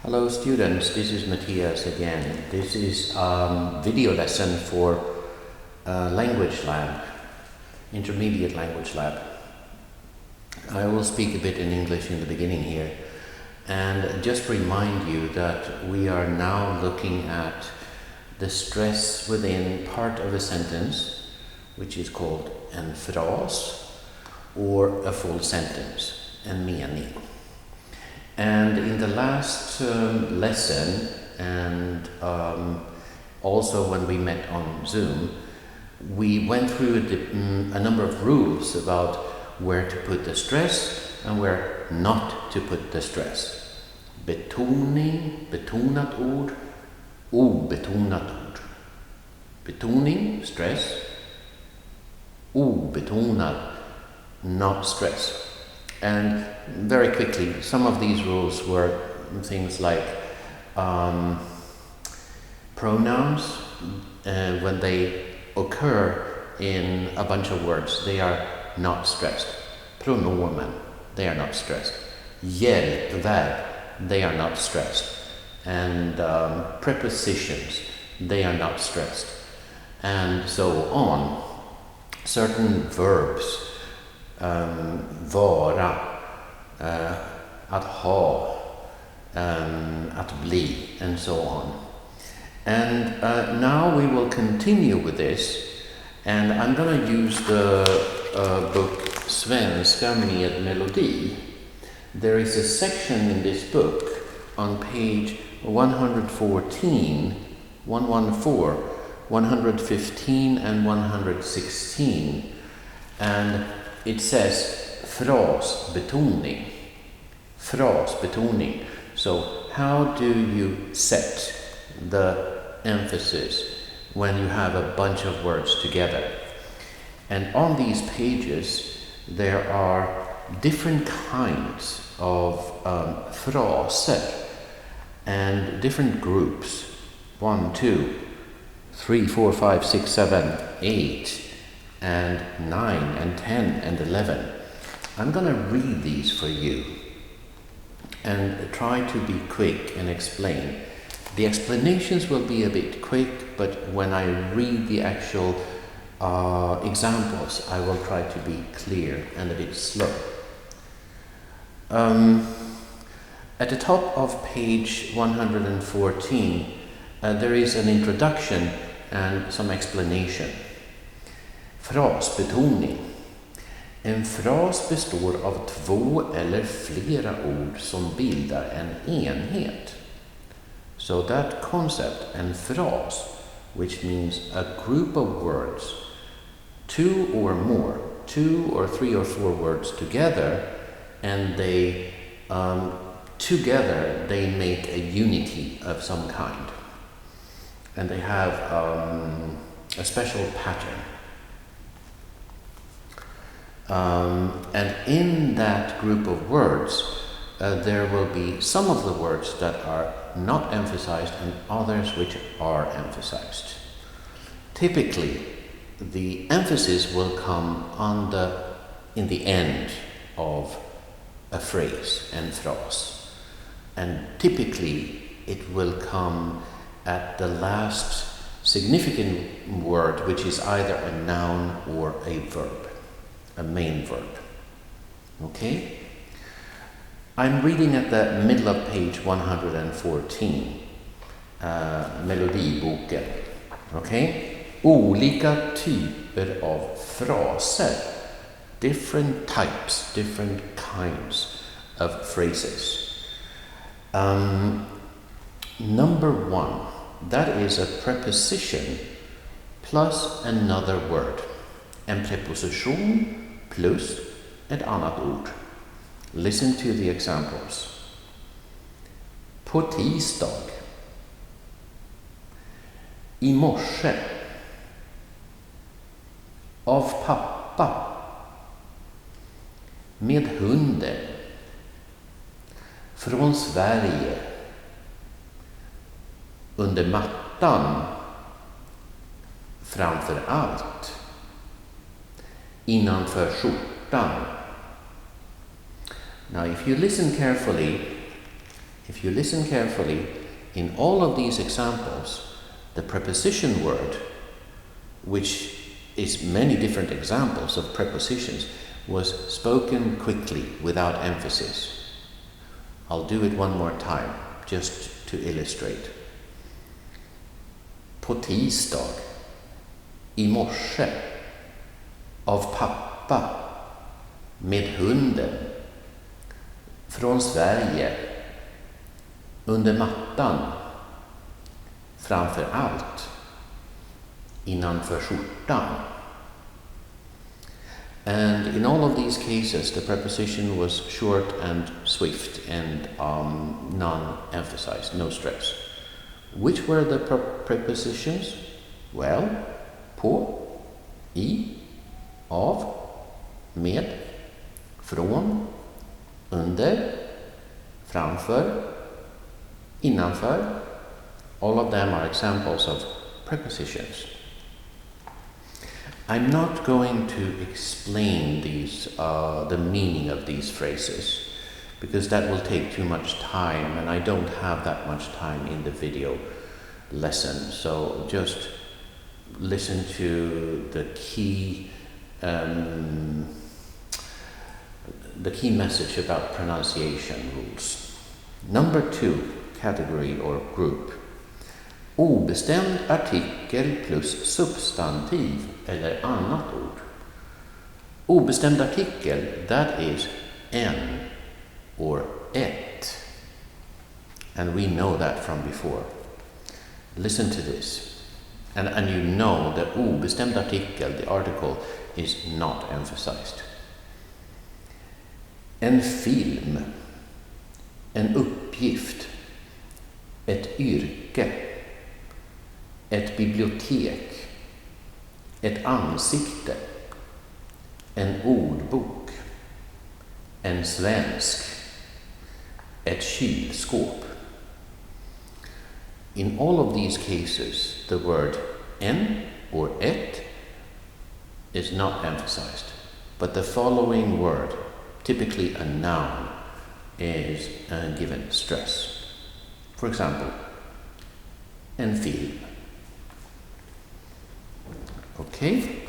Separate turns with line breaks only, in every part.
Hello students, this is Matthias again. This is a video lesson for Language Lab, Intermediate Language Lab. I will speak a bit in English in the beginning here and just remind you that we are now looking at the stress within part of a sentence, which is called en fras, or a full sentence, en mening. And in the last lesson, and also when we met on Zoom, we went through a number of rules about where to put the stress and where not to put the stress. Betoning, betonat ord, obetonat ord. Betoning, stress. Obetonad, not stress. And very quickly, some of these rules were things like pronouns. When they occur in a bunch of words, they are not stressed. Pronomen, they are not stressed. Hjälp, verb, they are not stressed. And prepositions, they are not stressed. And so on. Certain verbs, vara, att ha, att bli, and so on. And now we will continue with this, and I'm going to use the book Svenska med melodi. There is a section in this book on page 114, 114, 115 and 116, and it says frasbetoning. Frasbetoning. So how do you set the emphasis when you have a bunch of words together? And on these pages there are different kinds of fraser and different groups. 1, 2, 3, 4, 5, 6, 7, 8 and 9 and 10 and 11. I'm going to read these for you and try to be quick and explain. The explanations will be a bit quick, but when I read the actual examples, I will try to be clear and a bit slow. At the top of page 114, there is an introduction and some explanation. Frasbetoning. En fras består av 2 eller flera ord som bildar en enhet. So that concept, en fras, which means a group of words, 2 or more, 2 or 3 or 4 words together, and they together they make a unity of some kind. And they have a special pattern. And in that group of words, there will be some of the words that are not emphasized and others which are emphasized. Typically, the emphasis will come in the end of a phrase, en fras. And typically, it will come at the last significant word, which is either a noun or a verb. A main verb. Okay? I'm reading at the middle of page 114, melodiboken. Okay? Olika typer av fraser. Different types, different kinds of phrases. Number 1, that is a preposition plus another word. En preposition plus ett annat ord. Listen to the examples. På tisdag. I morse. Av pappa. Med hunden. Från Sverige. Under mattan. Framför allt. Innanför skjortan. Now if you listen carefully, If you listen carefully, in all of these examples, the preposition word, which is many different examples of prepositions, was spoken quickly without emphasis. I'll do it one more time, just to illustrate. På tisdag, i morse, av pappa, med hunden, från Sverige, under mattan, framför allt, innanför skjortan. And in all of these cases, the preposition was short and swift and non-emphasized, no stress. Which were the prepositions? Well, på, i, av, med, från, under, framför, innanför. All of them are examples of prepositions. I'm not going to explain these, the meaning of these phrases, because that will take too much time, and I don't have that much time in the video lesson. So just listen to the key message about pronunciation rules. Number 2, category or group. Obestämd artikel plus substantiv eller annat ord. Obestämd artikel, that is en or ett. And we know that from before. Listen to this. And you know that obestämd artikel, the article, is not emphasized. En film, en uppgift, ett yrke, ett bibliotek, ett ansikte, en ordbok, en svensk, ett kylskåp. In all of these cases, the word en or ett is not emphasized, but the following word, typically a noun, is given stress. For example, en film. Okay,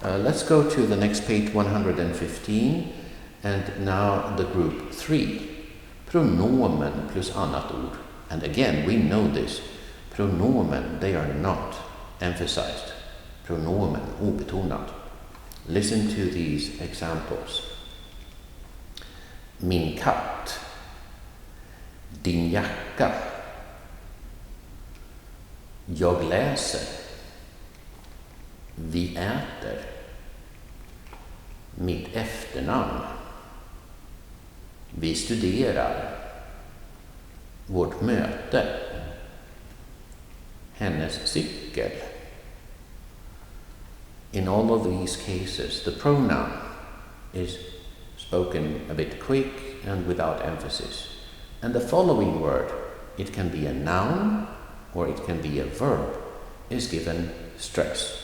let's go to the next page, 115, and now the group 3, pronomen plus annat ord. And again, we know this, pronomen, they are not emphasized. Pronomen, obetonat. Listen to these examples. Min katt, din jacka, jag läser, vi äter, mitt efternamn, vi studerar, vårt möte, hennes cykel. In all of these cases, the pronoun is spoken a bit quick and without emphasis. And the following word, it can be a noun or it can be a verb, is given stress.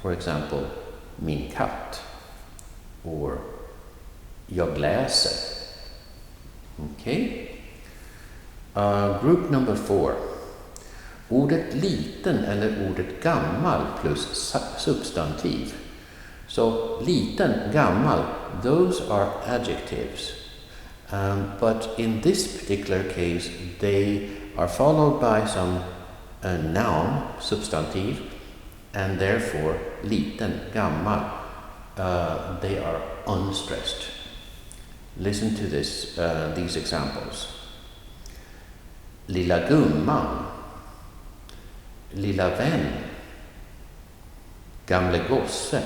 For example, min katt or jag läser. Okay? Group number 4. Ordet liten eller ordet gammal plus substantiv. So liten, gammal, those are adjectives. But in this particular case, they are followed by some noun, substantiv, and therefore liten, gammal, they are unstressed. Listen to this, these examples. Lilla gumman, lilla vän, gamle gosse,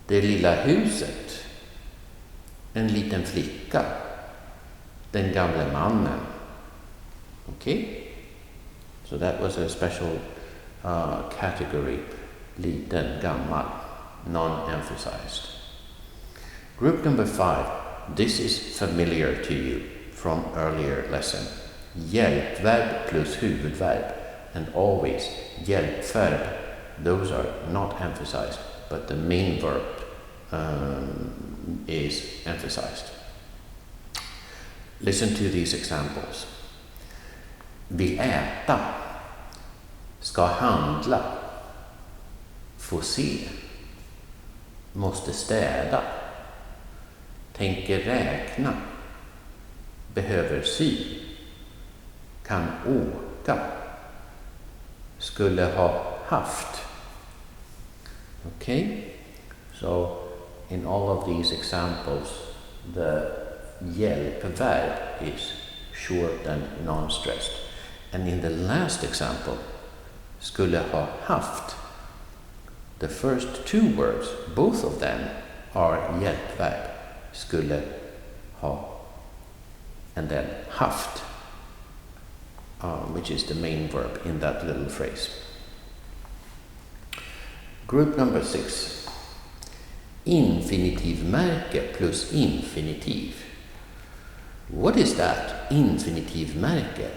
det lilla huset, en liten flicka, den gamle mannen. Okay? So that was a special category, liten, gammal, non-emphasized. Group number 5, this is familiar to you from earlier lesson. Hjälpverb plus huvudverb, and always hjälpverb, those are not emphasized, but the main verb is emphasized. Listen to these examples. Vill äta. Ska handla. Få se. Måste städa. Tänker räkna. Behöver sy. Kan åka. Skulle ha haft. Okay? So, in all of these examples, the hjälpverb is short and non-stressed. And in the last example, skulle ha haft, the first two words, both of them are hjälpverb. Skulle ha, and then haft, which is the main verb in that little phrase. Group number 6. Infinitivmärke plus infinitiv. What is that infinitivmärke?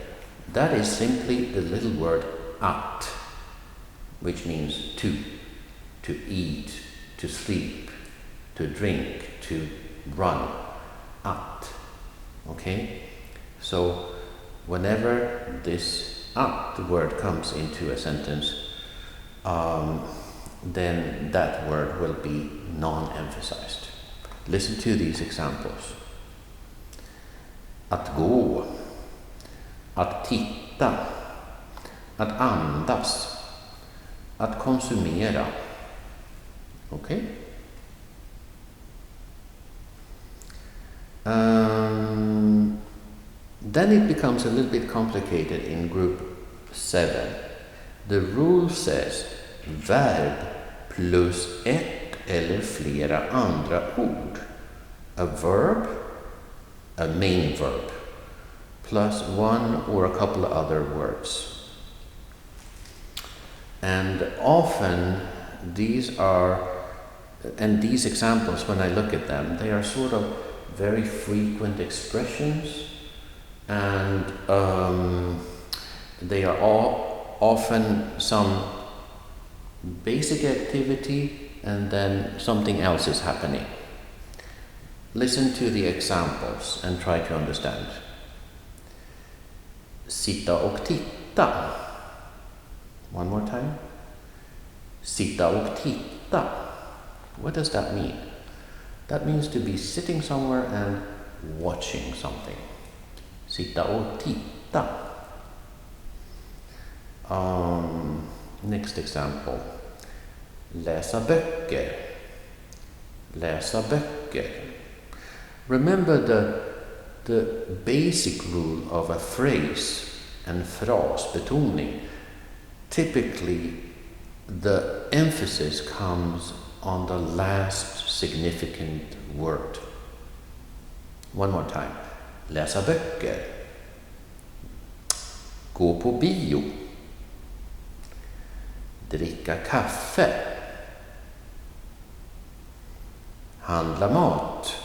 That is simply the little word att, which means to eat, to sleep, to drink, to run. Att. Okay? So whenever this att word comes into a sentence, then that word will be non-emphasized. Listen to these examples. Att gå. Att titta. Att andas. Att konsumera. Okay? Then it becomes a little bit complicated in group 7. The rule says verb plus ett eller flera andra ord. A verb, a main verb, plus one or a couple of other words. And often these examples, when I look at them, they are sort of very frequent expressions, and they are all often some basic activity and then something else is happening. Listen to the examples and try to understand. Sitta och titta. One more time. Sitta och titta. What does that mean? That means to be sitting somewhere and watching something. Sitta och titta. Next example. Läsa böcker. Läsa böcker. Remember the basic rule of a phrase and phrase, betoning. Typically, the emphasis comes on the last significant word. One more time. Läsa böcker. Gå på bio. Dricka kaffe. Handla mat.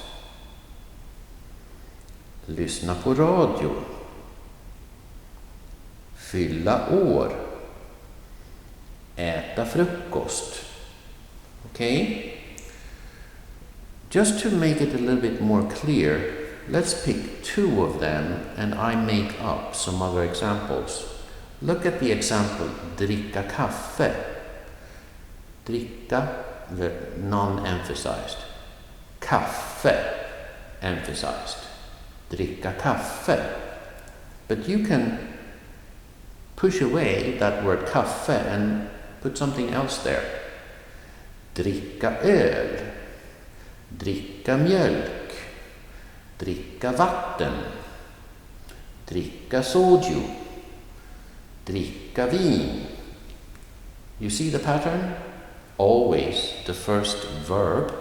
Lyssna på radio. Fylla år. Äta frukost. Okay? Just to make it a little bit more clear, let's pick two of them and I make up some other examples. Look at the example, dricka kaffe. Dricka, non-emphasized. Kaffe, emphasized. Dricka kaffe. But you can push away that word kaffe and put something else there. Dricka öl. Dricka mjölk. Dricka vatten. Dricka soju. Dricka vin. You see the pattern? Always the first verb,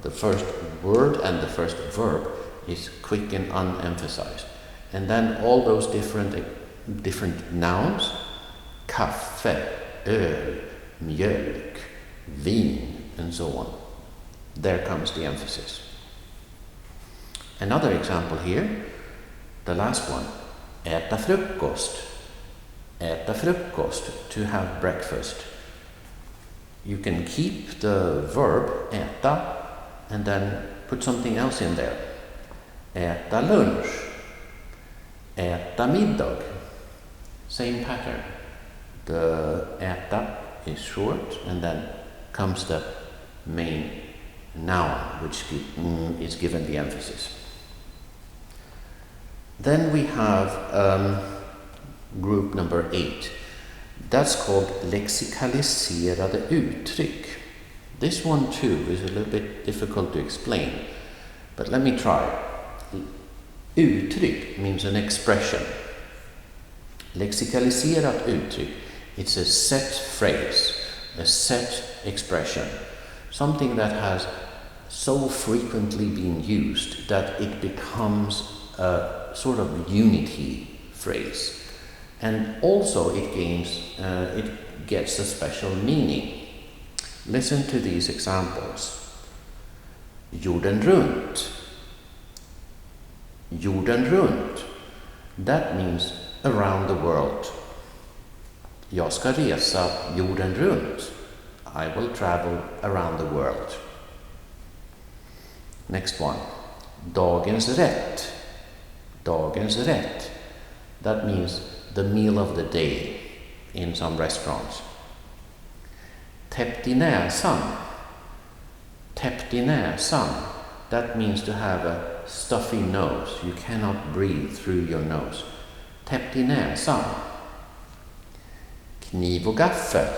the first word and the first verb is quick and unemphasized. And then all those different nouns, kaffe, öl, mjölk, vin, and so on. There comes the emphasis. Another example here, the last one, äta frukost. Äta frukost, to have breakfast. You can keep the verb äta and then put something else in there. Äta lunch. äta middag. Same pattern. The äta is short, and then comes the main noun, which is given the emphasis. Then we have group number 8. That's called lexikaliserade uttryck. This one too is a little bit difficult to explain, but let me try. Uttryck means an expression. Lexikaliserat uttryck, it's a set phrase, a set expression, something that has so frequently been used that it becomes a sort of unity phrase. And also it gets a special meaning. Listen to these examples. Jorden runt. Jorden runt. That means around the world. Jag ska resa jorden runt. I will travel around the world. Next one. Dagens rätt. Dagens rätt. That means the meal of the day in some restaurants. Täppt i näsan. Täppt i näsan. That means to have a stuffy nose. You cannot breathe through your nose. Täppt i näsan. Kniv och gaffel.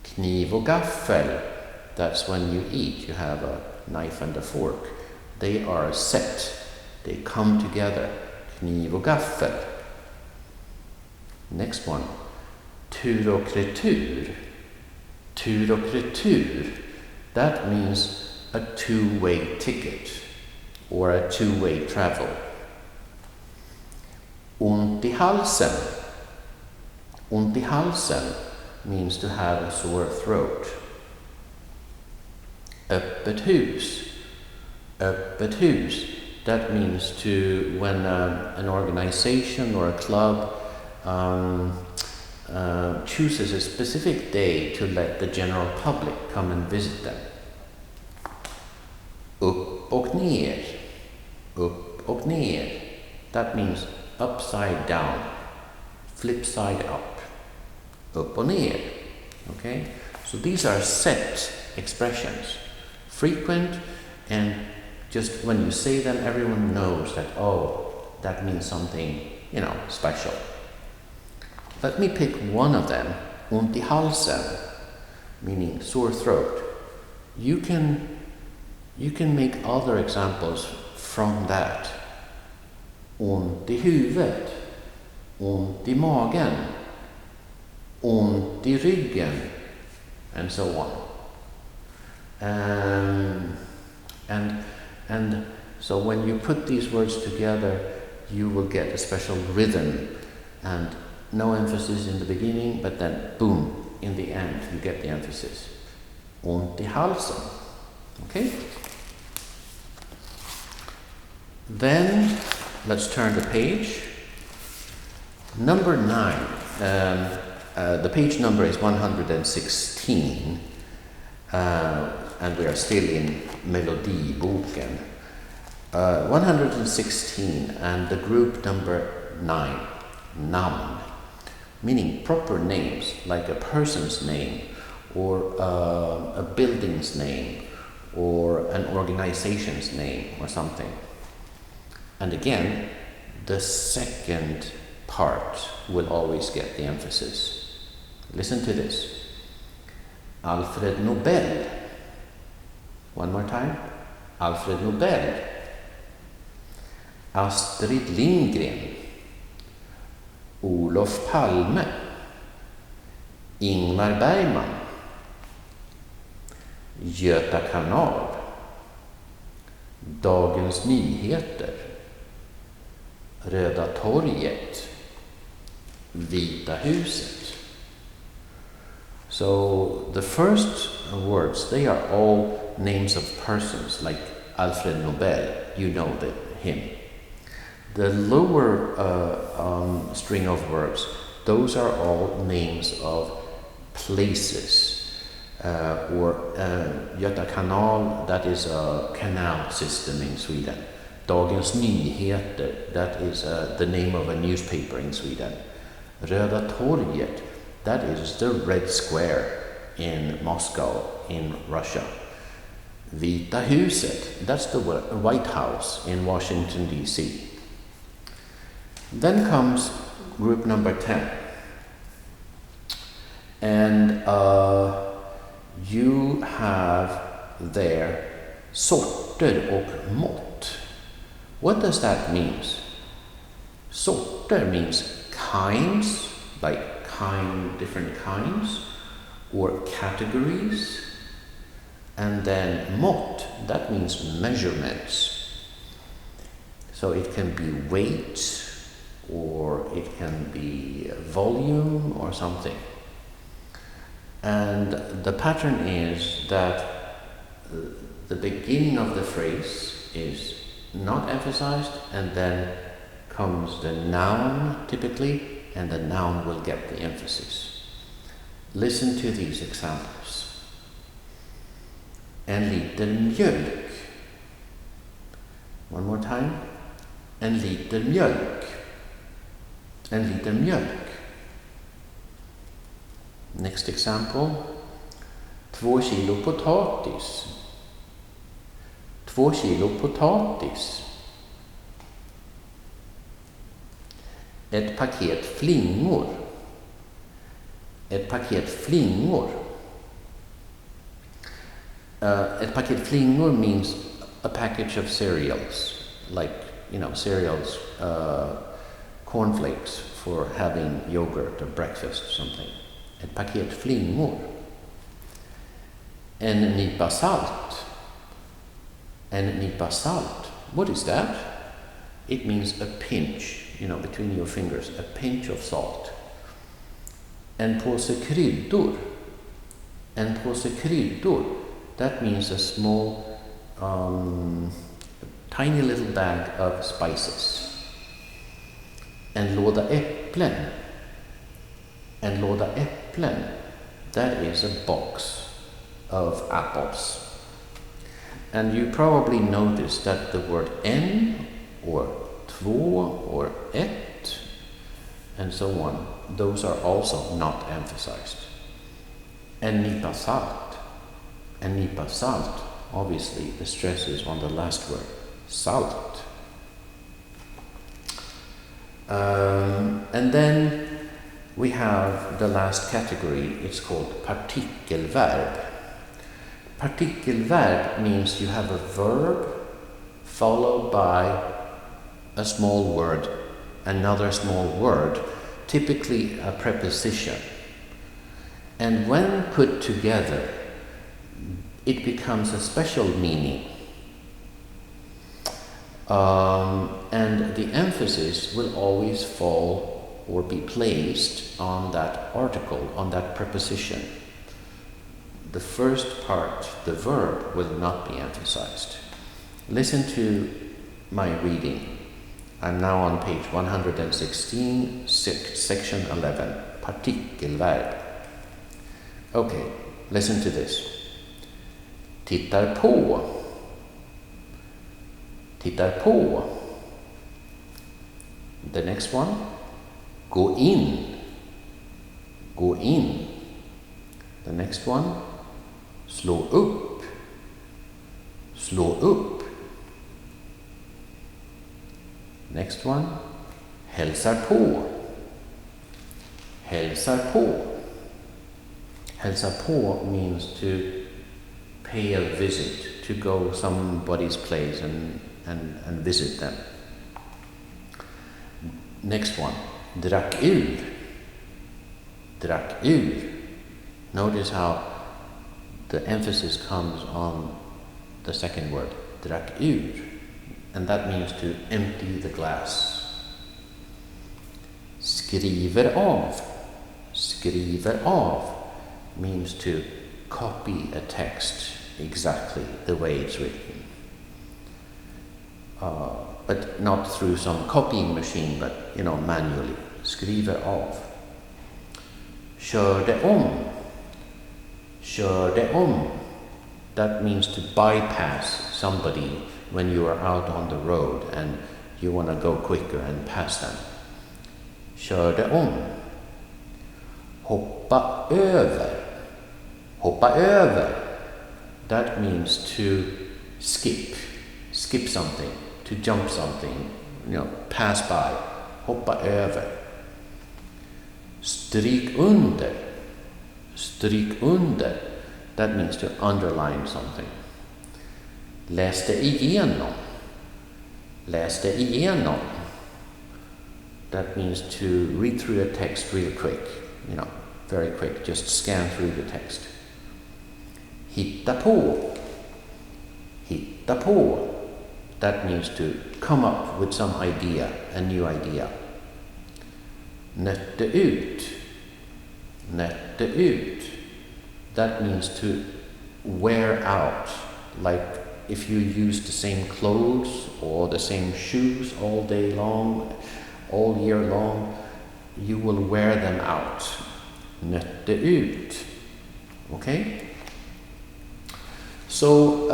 Kniv och gaffel. That's when you eat. You have a knife and a fork. They are set. They come together. Kniv och gaffel. Next one. Tur och retur. Tur och retur. That means a two-way ticket or a two-way travel. Ont i halsen. Ont i halsen means to have a sore throat. Öppet hus. Öppet hus. That means to when an organization or a club chooses a specific day to let the general public come and visit them. Upp och ner. Upp och ner. That means upside down. Flip side up. Upp och ner. Okay? So these are set expressions. Frequent, and just when you say them, everyone knows that, oh, that means something, special. Let me pick one of them. Ont i halsen, meaning sore throat. You can make other examples from that. Ont i huvudet. Ont i magen. Ont i ryggen. And so on. And so when you put these words together, you will get a special rhythm, and no emphasis in the beginning, but then boom, in the end you get the emphasis. Ont i halsen. Okay? Then let's turn the page. Number 9. The page number is 116. And we are still in melodiboken. 116, and the group number 9, namn, meaning proper names, like a person's name, or a building's name, or an organization's name, or something. And again, the second part will always get the emphasis. Listen to this. Alfred Nobel. One more time. Alfred Nobel. Astrid Lindgren. Olof Palme. Ingmar Bergman. Göta kanal. Dagens Nyheter. Röda torget. Vita huset. So the first words, they are all names of persons, like Alfred Nobel, you know him. The lower string of words, those are all names of places. Or Göta kanal, that is a canal system in Sweden. Dagens Nyheter, that is the name of a newspaper in Sweden. Röda torget, that is the Red Square in Moscow in Russia. Vita huset, that's the White House in Washington DC. Then comes group number 10. And you have there sorter och mått. What does that mean? Sorter means kinds, like different kinds, or categories. And then mått, that means measurements. So it can be weight, or it can be volume or something. And the pattern is that the beginning of the phrase is not emphasized, and then comes the noun typically, and the noun will get the emphasis. Listen to these examples. En liter mjölk. One more time. En liter mjölk. En liter mjölk. Next example. 2 kilo potatis. 2 kilo potatis. Ett paket flingor. Ett paket flingor. Ett paket flingor means a package of cereals, like, cereals, cornflakes for having yogurt or breakfast or something. Ett paket flingor. En nypa salt. En nypa salt. What is that? It means a pinch, between your fingers, a pinch of salt. En påse kryddor. En påse kryddor. That means a small, tiny little bag of spices. En låda äpplen. En låda äpplen. That is a box of apples. And you probably noticed that the word en, or två, or ett, and so on, those are also not emphasized. En nypa salt. En nypa salt. Obviously, the stress is on the last word, salt. And then we have the last category. It's called partikelverb. Partikelverb means you have a verb followed by a small word, another small word, typically a preposition. And when put together, it becomes a special meaning. And the emphasis will always fall or be placed on that article, on that preposition. The first part, the verb, will not be emphasized. Listen to my reading. I'm now on page 116, section 11, partikelverb. Okay, listen to this. Tittar på. Tittar på. The next one. Gå in. Gå in. The next one. Slå upp. Slå upp. Next one. Hälsar på. Hälsar på. Hälsar på means to pay a visit, to go somebody's place and visit them. Next one. Drack ur. Drack ur. Notice how the emphasis comes on the second word, drack ur, and that means to empty the glass. Skriver av. Skriver av means to copy a text exactly the way it's written. But not through some copying machine, but manually. Skriver av. Körde om. Körde om. That means to bypass somebody when you are out on the road and you want to go quicker and pass them. Körde om. Hoppa över. Hoppa över. That means to skip. Skip something. To jump something. Pass by. Hoppa över. Stryk under. Stryk under. That means to underline something. Läste igenom. Läste igenom. That means to read through a text real quick. Very quick. Just scan through the text. Hitta på. Hitta på. That means to come up with some idea, a new idea. Nötte ut. Nötte ut. That means to wear out. Like if you use the same clothes or the same shoes all day long, all year long, you will wear them out. Nötte ut. Okay? So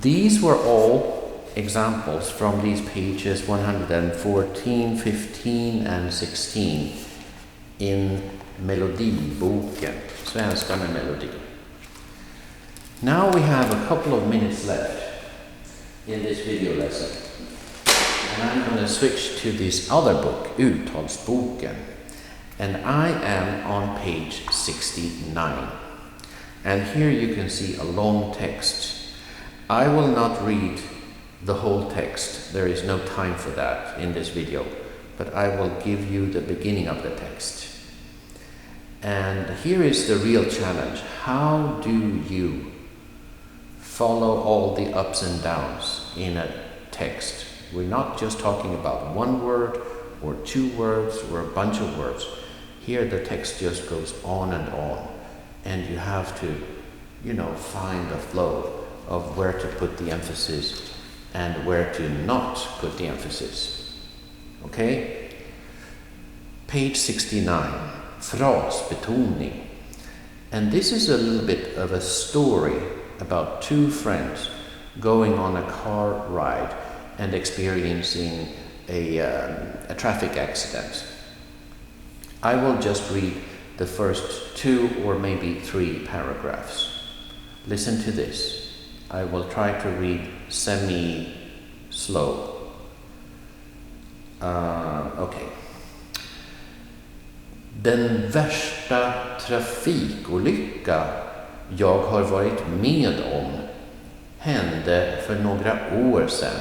these were all examples from these pages 114, 15 and 16 in melodiboken, Svenska med melodi. Now we have a couple of minutes left in this video lesson. And I'm going to switch to this other book, Uttalsboken. And I am on page 69. And here you can see a long text. I will not read the whole text. There is no time for that in this video. But I will give you the beginning of the text. And here is the real challenge. How do you follow all the ups and downs in a text? We're not just talking about one word or two words or a bunch of words. Here the text just goes on, and you have to, find the flow of where to put the emphasis and where to not put the emphasis. Okay? Page 69, frasbetoning. And this is a little bit of a story about two friends going on a car ride and experiencing a traffic accident. I will just read the first 2 or maybe 3 paragraphs. Listen to this. I will try to read semi-slow. Okay. Den värsta trafikolycka jag har varit med om hände för några år sedan,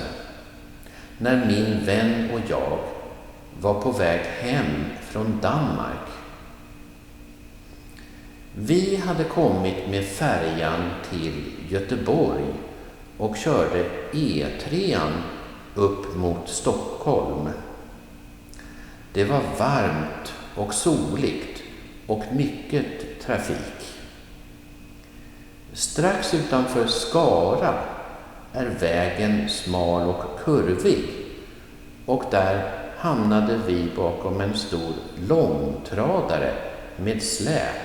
när min vän och jag var på väg hem från Danmark. Vi hade kommit med färjan till Göteborg och körde E3 upp mot Stockholm. Det var varmt och soligt och mycket trafik. Strax utanför Skara är vägen smal och kurvig, och där hamnade vi bakom en stor långtradare med släp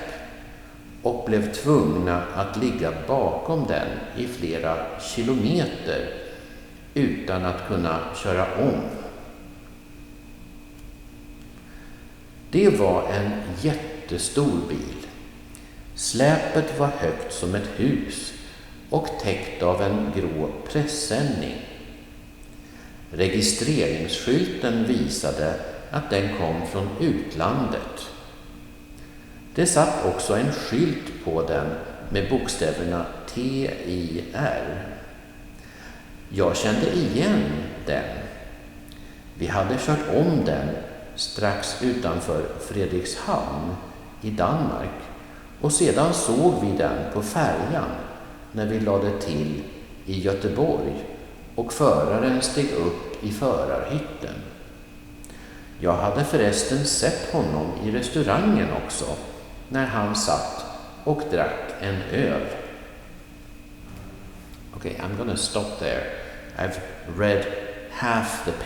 och blev tvungna att ligga bakom den i flera kilometer utan att kunna köra om. Det var en jättestor bil. Släpet var högt som ett hus och täckt av en grå pressändning. Registreringsskylten visade att den kom från utlandet. Det satt också en skylt på den med bokstäverna TIR. Jag kände igen den. Vi hade kört om den strax utanför Fredrikshamn i Danmark, och sedan såg vi den på färjan när vi lade till i Göteborg och föraren steg upp i förarhytten. Jag hade förresten sett honom i restaurangen också när han satt och drack en öl. Okay, I'm gonna stop there. I've read half the page.